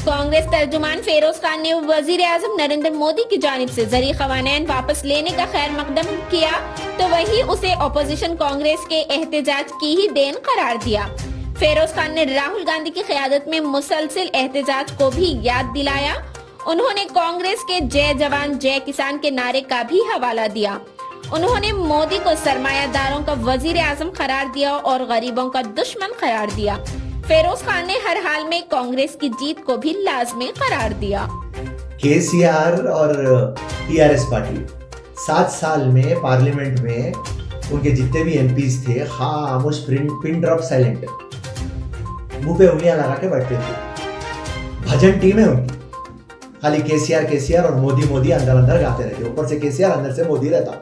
कांग्रेस तर्जुमान फेरोज खान ने वजीर आजम नरेंद्र मोदी की जानिब से ज़री क़वानीन वापस लेने का खैर मकदम किया तो वही उसे अपोजिशन कांग्रेस के एहतजाज की ही देन करार दिया। फेरोज खान ने राहुल गांधी की क़यादत में मुसलसिल एहतजाज को भी याद दिलाया। उन्होंने कांग्रेस के जय जवान जय किसान के नारे का भी हवाला दिया। उन्होंने मोदी को सरमायादारों का वजीर आजम करार दिया और गरीबों का दुश्मन करार दिया। फेरोज खान ने हर हाल में कांग्रेस की जीत को भी लाजमी करार दिया। केसीआर और टीआरएस पार्टी 7 साल में पार्लियामेंट में उनके जितने भी एमपीज थे खामोश पिन ड्रॉप साइलेंट मुंह पे उंगलियां लगा के बैठते थे। भजन टीम है उनकी, खाली केसीआर और मोदी मोदी अंदर अंदर गाते रहते, ऊपर से केसीआर अंदर से मोदी रहता।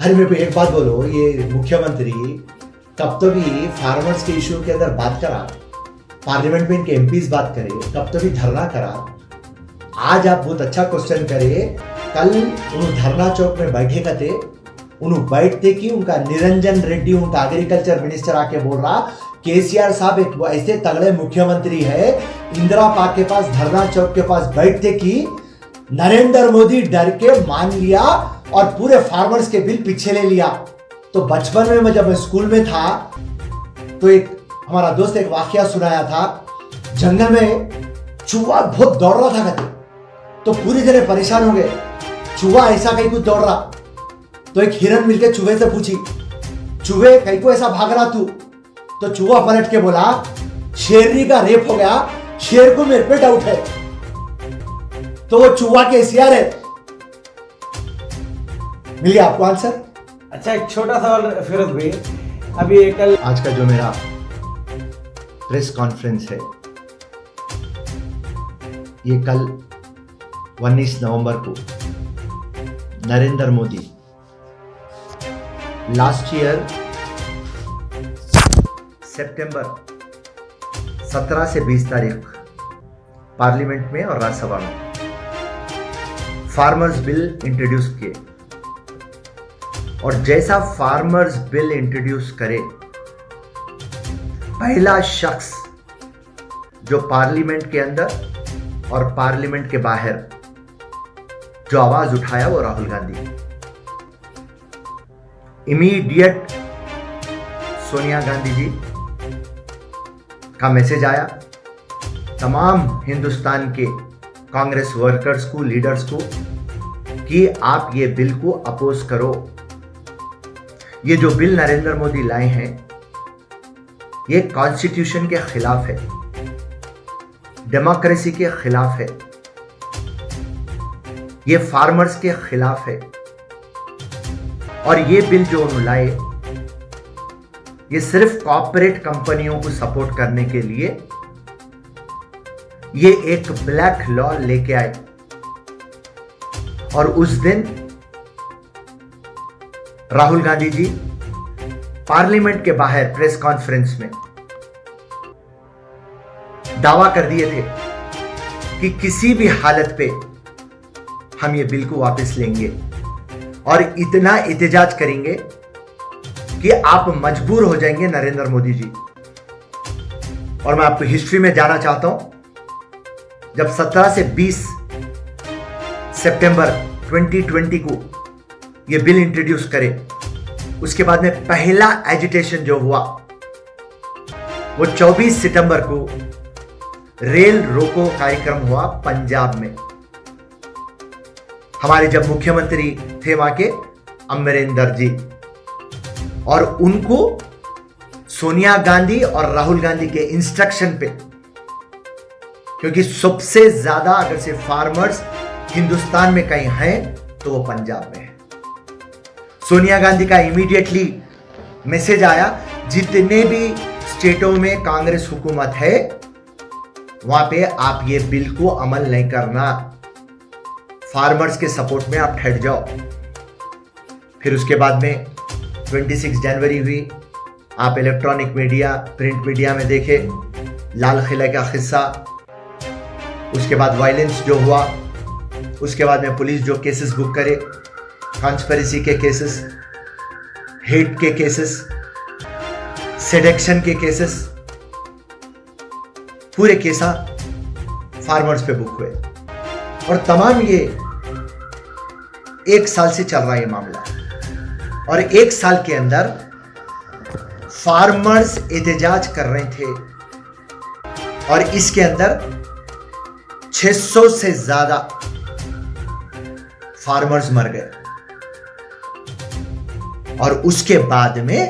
अरे मेरे को एक बात बोलो, ये मुख्यमंत्री कब तो भी फार्मर्स के इशू के अंदर बात करा, पार्लियामेंट में इनके एमपीज बात करे, कब तो भी धरना करा। आज आप बहुत अच्छा क्वेश्चन करे, कल उन धरना चौक में बैठे थे, उन्होंने बैठते कि उनका निरंजन रेड्डी उनका एग्रीकल्चर मिनिस्टर आके बोल रहा केसीआर साहब एक ऐसे तगड़े मुख्यमंत्री है, इंदिरा पार्क के पास धरना चौक के पास बैठते कि नरेंद्र मोदी डर के मान लिया और पूरे फार्मर्स के बिल पीछे ले लिया। तो बचपन में जब मैं स्कूल में था तो एक हमारा दोस्त एक वाकया सुनाया था, जंगल में चूहा बहुत दौड़ रहा था कहते, तो पूरी तरह परेशान हो गए, चूहा ऐसा कहीं कुछ दौड़ रहा। तो एक हिरन मिलकर चूहे से पूछी, चूहे कहीं को ऐसा भाग रहा तू? तो चूहा पलट के बोला, शेरनी का रेप हो गया, शेर को मेरे पे डाउट है। तो वो चूहा केसीआर है। मिल गया आपको आंसर? अच्छा, एक छोटा सवाल फिरोज भाई, अभी कल आज का जो मेरा प्रेस कॉन्फ्रेंस है ये कल 19 नवंबर को नरेंद्र मोदी लास्ट ईयर सितंबर 17 से 20 तारीख पार्लियामेंट में और राज्यसभा में फार्मर्स बिल इंट्रोड्यूस किए, और जैसा फार्मर्स बिल इंट्रोड्यूस करे पहला शख्स जो पार्लियामेंट के अंदर और पार्लियामेंट के बाहर जो आवाज उठाया वो राहुल गांधी। इमीडिएट सोनिया गांधी जी का मैसेज आया तमाम हिंदुस्तान के कांग्रेस वर्कर्स को, लीडर्स को, कि आप ये बिल को अपोज करो। ये जो बिल नरेंद्र मोदी लाए हैं ये कॉन्स्टिट्यूशन के खिलाफ है, डेमोक्रेसी के खिलाफ है, ये फार्मर्स के खिलाफ है। और ये बिल जो उन्होंने लाए ये सिर्फ कॉर्पोरेट कंपनियों को सपोर्ट करने के लिए ये एक ब्लैक लॉ लेके आए। और उस दिन राहुल गांधी जी पार्लियामेंट के बाहर प्रेस कॉन्फ्रेंस में दावा कर दिए थे कि किसी भी हालत पे हम ये बिल को वापस लेंगे और इतना एहतजाज करेंगे कि आप मजबूर हो जाएंगे नरेंद्र मोदी जी। और मैं आपको हिस्ट्री में जाना चाहता हूं, जब 17 से 20 सितंबर 2020 को यह बिल इंट्रोड्यूस करे, उसके बाद में पहला एजिटेशन जो हुआ वो 24 सितंबर को रेल रोको कार्यक्रम हुआ पंजाब में। हमारे जब मुख्यमंत्री थे वहां के अमरिंदर जी, और उनको सोनिया गांधी और राहुल गांधी के इंस्ट्रक्शन पे, क्योंकि सबसे ज्यादा अगर से फार्मर्स हिंदुस्तान में कहीं हैं तो वो पंजाब में है, सोनिया गांधी का इमीडिएटली मैसेज आया जितने भी स्टेटों में कांग्रेस हुकूमत है वहां पे आप ये बिल को अमल नहीं करना, फार्मर्स के सपोर्ट में आप हट जाओ। फिर उसके बाद में 26 जनवरी हुई, आप इलेक्ट्रॉनिक मीडिया, प्रिंट मीडिया में देखे लाल किले का किस्सा, उसके बाद वायलेंस जो हुआ, उसके बाद में पुलिस जो केसेस बुक करे, कॉन्स्पिरेसी के केसेस, हेट के केसेस, सेडेक्शन के केसेस, पूरे केसा फार्मर्स पे बुक हुए और तमाम ये 1 साल से चल रहा है ये मामला और 1 साल के अंदर फार्मर्स एहतजाज कर रहे थे और इसके अंदर 600 से ज्यादा फार्मर्स मर गए और उसके बाद में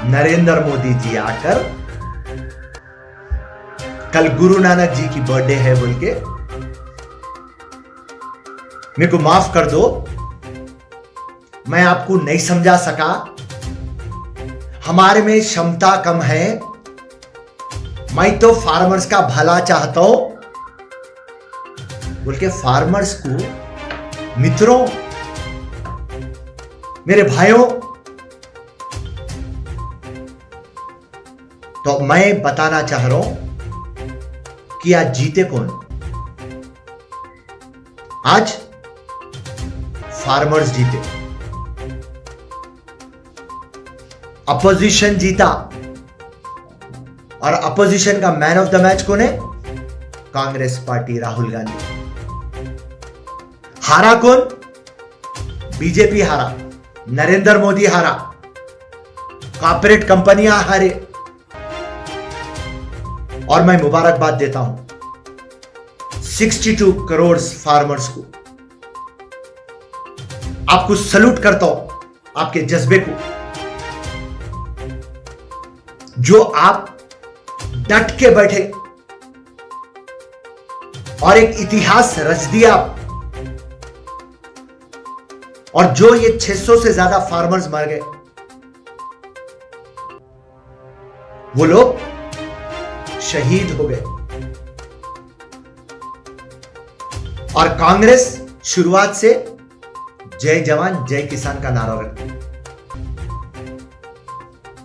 नरेंद्र मोदी जी आकर कल गुरु नानक जी की बर्थडे है बोल के मेरे को माफ कर दो, मैं आपको नहीं समझा सका, हमारे में क्षमता कम है, मैं तो फार्मर्स का भला चाहता हूं बोल के फार्मर्स को मित्रों, मेरे भाइयों, तो मैं बताना चाह रहा हूं कि आज जीते कौन? आज फार्मर्स जीते, अपोजिशन जीता और अपोजिशन का मैन ऑफ द मैच कौन है? कांग्रेस पार्टी, राहुल गांधी। हारा कौन? बीजेपी हारा, नरेंद्र मोदी हारा, कॉर्पोरेट कंपनियां हारे और मैं मुबारकबाद देता हूं 62 करोड़ फार्मर्स को। आपको सल्यूट करता हूं, आपके जज्बे को, जो आप डट के बैठे और एक इतिहास रच दिया और जो ये 600 से ज्यादा फार्मर्स मर गए, वो लोग शहीद हो गए और कांग्रेस शुरुआत से जय जवान जय किसान का नारा रखती।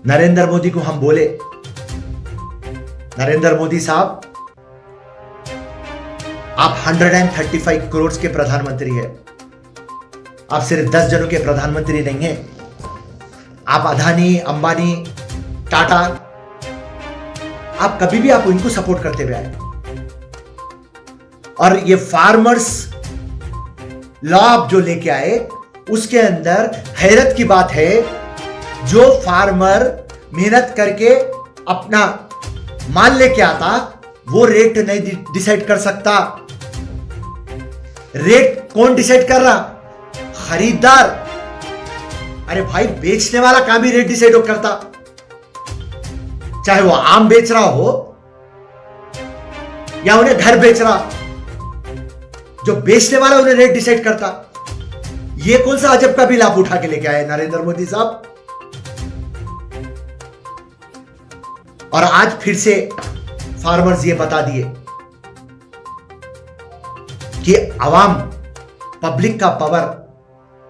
नरेंद्र मोदी को हम बोले, नरेंद्र मोदी साहब, आप 135 करोड़ के प्रधानमंत्री हैं, आप सिर्फ 10 जनों के प्रधानमंत्री नहीं हैं, आप अदानी, अंबानी, टाटा, आप कभी भी आप उनको सपोर्ट करते हुए आए और ये फार्मर्स लॉ आप जो लेके आए उसके अंदर हैरत की बात है, जो फार्मर मेहनत करके अपना माल लेके आता वो रेट नहीं डिसाइड कर सकता। रेट कौन डिसाइड कर रहा? खरीदार। अरे भाई, बेचने वाला काम ही रेट डिसाइड करता, चाहे वो आम बेच रहा हो या उन्हें घर बेच रहा, जो बेचने वाला उन्हें रेट डिसाइड करता। ये कौन सा अजब का बिल आप उठा के लेके आए नरेंद्र मोदी साहब? और आज फिर से फार्मर्स ये बता दिए कि अवाम, पब्लिक का पावर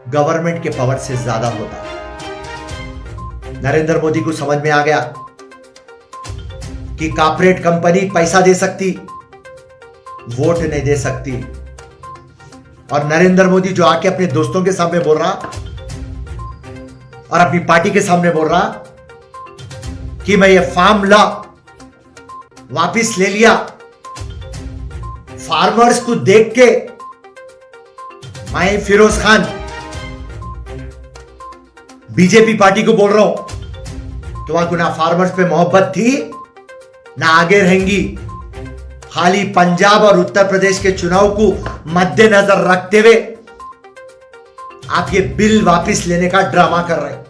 गवर्नमेंट के पावर से ज्यादा होता है। नरेंद्र मोदी को समझ में आ गया कि कॉर्पोरेट कंपनी पैसा दे सकती, वोट नहीं दे सकती। और नरेंद्र मोदी जो आके अपने दोस्तों के सामने बोल रहा और अपनी पार्टी के सामने बोल रहा कि मैं ये फार्म लॉ वापिस ले लिया, फार्मर्स को देख के मैं फिरोज खान बीजेपी पार्टी को बोल रहा हूं, तुम्हारे ना फार्मर्स पे मोहब्बत थी ना आगे रहेंगी। खाली पंजाब और उत्तर प्रदेश के चुनाव को मद्देनजर रखते हुए आप ये बिल वापस लेने का ड्रामा कर रहे हैं।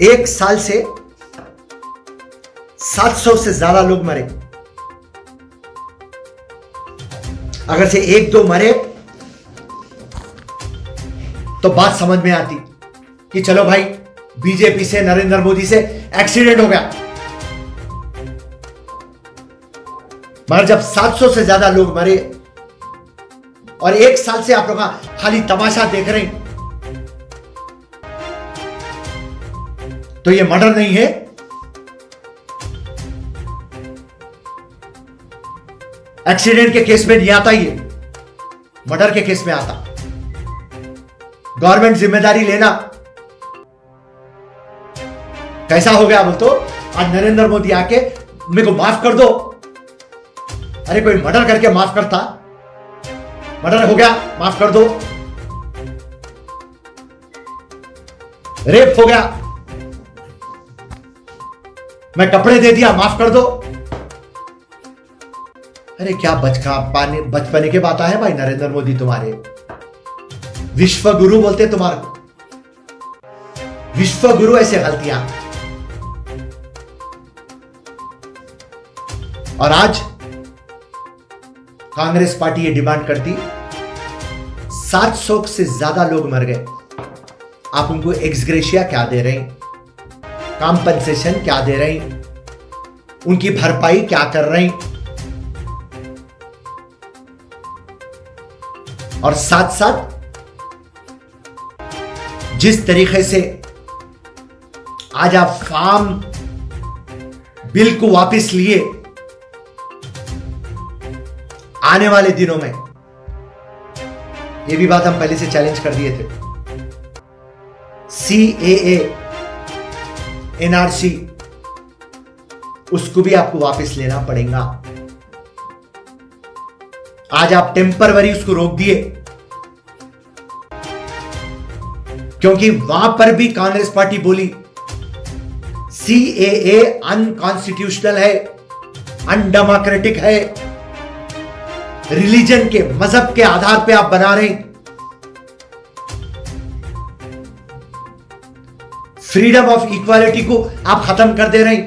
एक साल से 700 से ज्यादा लोग मरे। अगर से 1-2 मरे तो बात समझ में आती कि चलो भाई, बीजेपी से, नरेंद्र मोदी से एक्सीडेंट हो गया। मगर जब 700 से ज्यादा लोग मरे और 1 साल से आप लोग खाली तमाशा देख रहे हैं, तो ये मर्डर नहीं है, एक्सीडेंट के केस में नहीं आता, ये मर्डर के केस में आता। गवर्नमेंट जिम्मेदारी लेना कैसा हो गया बोल तो आज नरेंद्र मोदी आके मेरे को माफ कर दो। अरे कोई मर्डर करके माफ करता, मर्डर हो गया माफ कर दो, रेप हो गया मैं कपड़े दे दिया माफ कर दो। अरे क्या बचपने के बात है भाई नरेंद्र मोदी तुम्हारे। विश्व गुरु बोलते तुम्हारे, विश्व गुरु ऐसे गलतियां। और आज कांग्रेस पार्टी ये डिमांड करती, 700 से ज्यादा लोग मर गए, आप उनको एक्सग्रेशिया क्या दे रहे हैं, कॉम्पनसेशन क्या दे रहे हैं, उनकी भरपाई क्या कर रहे हैं, और साथ साथ जिस तरीके से आज आप फार्म बिल को वापस लिए, आने वाले दिनों में यह भी बात हम पहले से चैलेंज कर दिए थे, CAA NRC उसको भी आपको वापस लेना पड़ेगा। आज आप टेम्परवरी उसको रोक दिए क्योंकि वहां पर भी कांग्रेस पार्टी बोली CAA अनकॉन्स्टिट्यूशनल है, अनडेमोक्रेटिक है, रिलीजन के मजहब के आधार पे आप बना रहे हैं, फ्रीडम ऑफ इक्वालिटी को आप खत्म कर दे रहे हैं।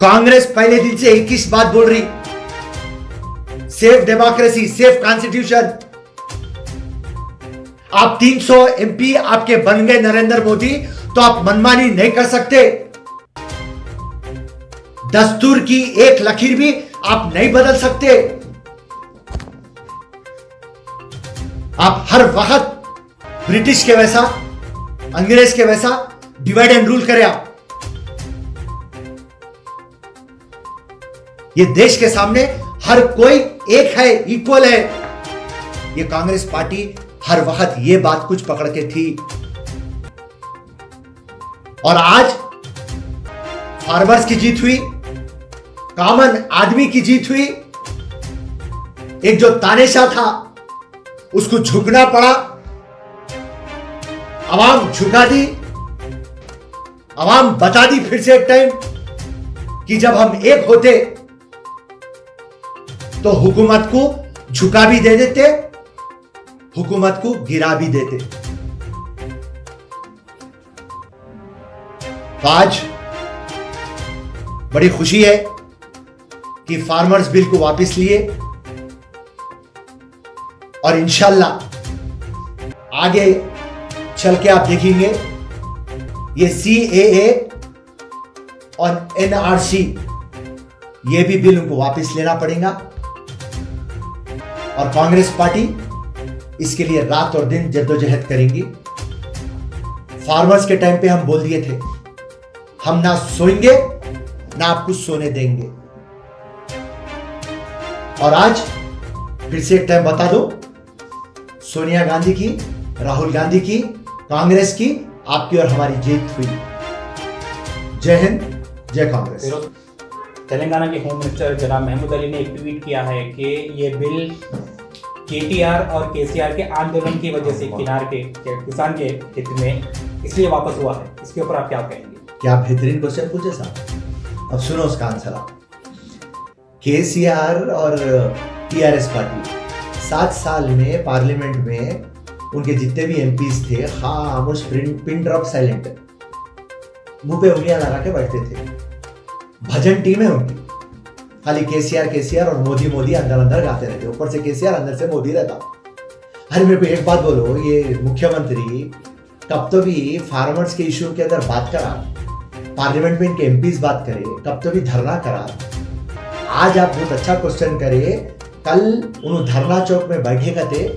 कांग्रेस पहले दिन से एक ही बात बोल रही, सेफ डेमोक्रेसी, सेफ कॉन्स्टिट्यूशन। आप 300 MP आपके बन गए नरेंद्र मोदी, तो आप मनमानी नहीं कर सकते। दस्तूर की एक लकीर भी आप नहीं बदल सकते। आप हर वक्त ब्रिटिश के वैसा, अंग्रेज के वैसा डिवाइड एंड रूल करें आप। ये देश के सामने हर कोई एक है, इक्वल है। ये कांग्रेस पार्टी हर वक्त ये बात कुछ पकड़ के थी, और आज फार्मर्स की जीत हुई, कॉमन आदमी की जीत हुई। एक जो तानेशाह था उसको झुकना पड़ा, आवाम झुका दी, आवाम बता दी फिर से एक टाइम कि जब हम एक होते तो हुकूमत को झुका भी दे देते, हुकूमत को गिरा भी देते। तो आज बड़ी खुशी है कि फार्मर्स बिल को वापस लिए, और इंशाल्लाह आगे चल के आप देखेंगे ये CAA और NRC ये भी बिल उनको वापस लेना पड़ेगा, और कांग्रेस पार्टी इसके लिए रात और दिन जद्दोजहद करेंगी। फार्मर्स के टाइम पे हम बोल दिए थे, हम ना सोएंगे ना आपको सोने देंगे, और आज फिर से एक टाइम बता दो, सोनिया गांधी की, राहुल गांधी की, कांग्रेस की, आपकी और हमारी जीत हुई। जय हिंद, जय कांग्रेस। तेलंगाना के होम मिनिस्टर जनाब महमूद अली ने एक ट्वीट किया है कि ये बिल KTR और KCR के आंदोलन की वजह से किसान के हित में इसलिए वापस हुआ है। इसके ऊपर आप क्या कहेंगे? क्या बेहतरीन क्वेश्चन पूछे साहब। अब सुनो उसका आंसर आप। KCR और TRS पार्टी 7 साल में पार्लियामेंट में उनके जितने भी MPs थे, खामोश पिन ड्रॉप साइलेंट, मुंह पे उंगलियां लगा के बैठते थे। भजन टीम है उनकी, खाली KCR और मोदी अंदर अंदर गाते रहते, ऊपर से KCR अंदर से मोदी रहता। अरे मेरे को एक बात बोलो, ये मुख्यमंत्री कब तो भी फार्मर्स के इश्यू के अंदर बात करा, पार्लियामेंट में इनके MPs बात करे, कब तो भी धरना करा। आज आप बहुत अच्छा क्वेश्चन करे, कल उन्होंने धरना चौक में बैठे थे,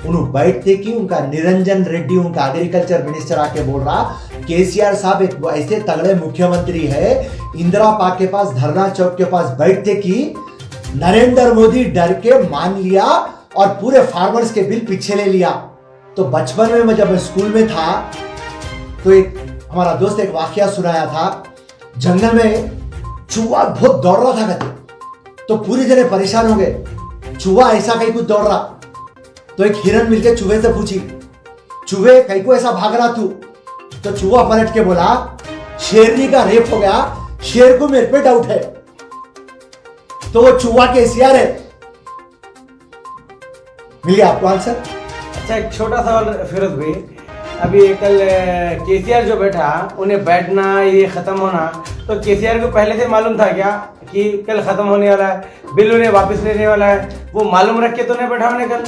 उन्होंने बैठते कि उनका निरंजन रेड्डी, उनका एग्रीकल्चर मिनिस्टर आके बोल रहा KCR साहब एक ऐसे तगड़े मुख्यमंत्री है, इंदिरा पार्क के पास धरना चौक के पास बैठते कि नरेंद्र मोदी डर के मान लिया और पूरे फार्मर्स के बिल पीछे ले लिया। तो बचपन में मैं जब स्कूल में था तो एक हमारा दोस्त एक वाकया सुनाया था, जंगल में चूहा बहुत दौड़ रहा था कहते, तो पूरी जने परेशान हो गए, चूहा ऐसा कहीं कुछ दौड़ रहा। तो एक हिरन मिलके चूहे से पूछी, चूहे कहीं को ऐसा भाग रहा तू? तो चूहा पलट के बोला, शेरनी का रेप हो गया, शेर को मेरे पे डाउट है। तो वो चूहा केसीआर है। मिल गया आपको आंसर? अच्छा, एक छोटा सवाल फिरोज भाई, अभी कल केसीआर जो बैठा, उन्हें बैठना ये खत्म होना, तो केसीआर को पहले से मालूम था क्या कि कल खत्म होने वाला है, बिल उन्हें वापस लेने वाला है? वो मालूम रख के तो नहीं बैठा उन्हें कल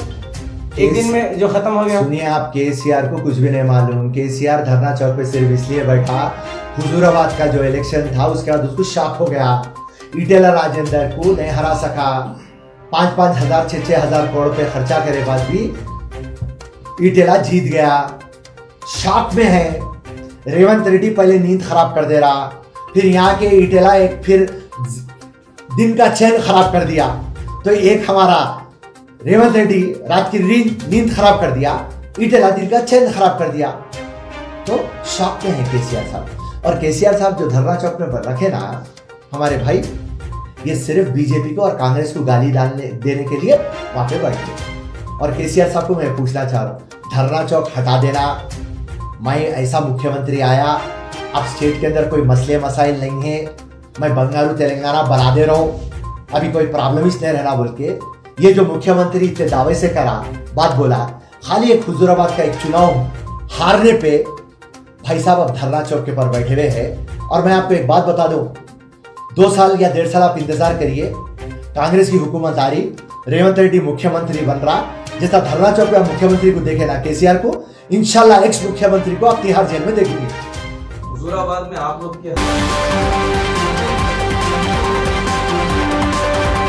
एक दिन में जो खत्म हो गया? सुनिए, आप केसीआर को कुछ भी नहीं मालूम। केसीआर धरना चौक पे सिर्फ इसलिए बैठा, हुजूराबाद का जो इलेक्शन था उसके बाद उसको शॉक हो गया, ईटेला राजेंद्र को नहीं हरा सका, 5-5 हजार 6-6 हजार करोड़ पे खर्चा करे बाद भी ईटेला जीत गया। शॉक में है, रेवंत रेड्डी पहले नींद खराब कर दे रहा, फिर यहाँ के ईटेला एक फिर दिन का चैन खराब कर दिया। तो एक हमारा रेवंत रेड्डी रात की नींद खराब कर दिया, ईटेला दिन का चैन खराब कर दिया। तो शॉक में है केसीआर साहब। और केसीआर साहब जो धरना चौक में रखे ना हमारे भाई, ये सिर्फ बीजेपी को और कांग्रेस को गाली देने के लिए वहां पे बैठे। और केसीआर साहब को मैं पूछना चाह रहा हूँ, धरना चौक हटा देना, मैं ऐसा मुख्यमंत्री आया, अब स्टेट के अंदर कोई मसले मसाइल नहीं है, मैं बंगारू तेलंगाना बना दे रहा हूँ, अभी कोई प्रॉब्लम ही नहीं रहना बोल के ये जो मुख्यमंत्री इतने दावे से करा, बात बोला, खाली एक हुजूराबाद का एक चुनाव हारने पे भाई साहब अब धरना चौक के पर बैठे हुए हैं। और मैं आपको एक बात बता दूं, 2 साल या 1.5 साल आप इंतजार करिए, कांग्रेस की हुकूमत आ रही, रेवंत रेड्डी मुख्यमंत्री बन रहा, जैसा धरना चौक पे आप मुख्यमंत्री को देखे ना केसीआर को, इंशाल्लाह एक्स मुख्यमंत्री को आप तिहाड़ जेल में देखेंगे। हुजूराबाद में आप लोग क्या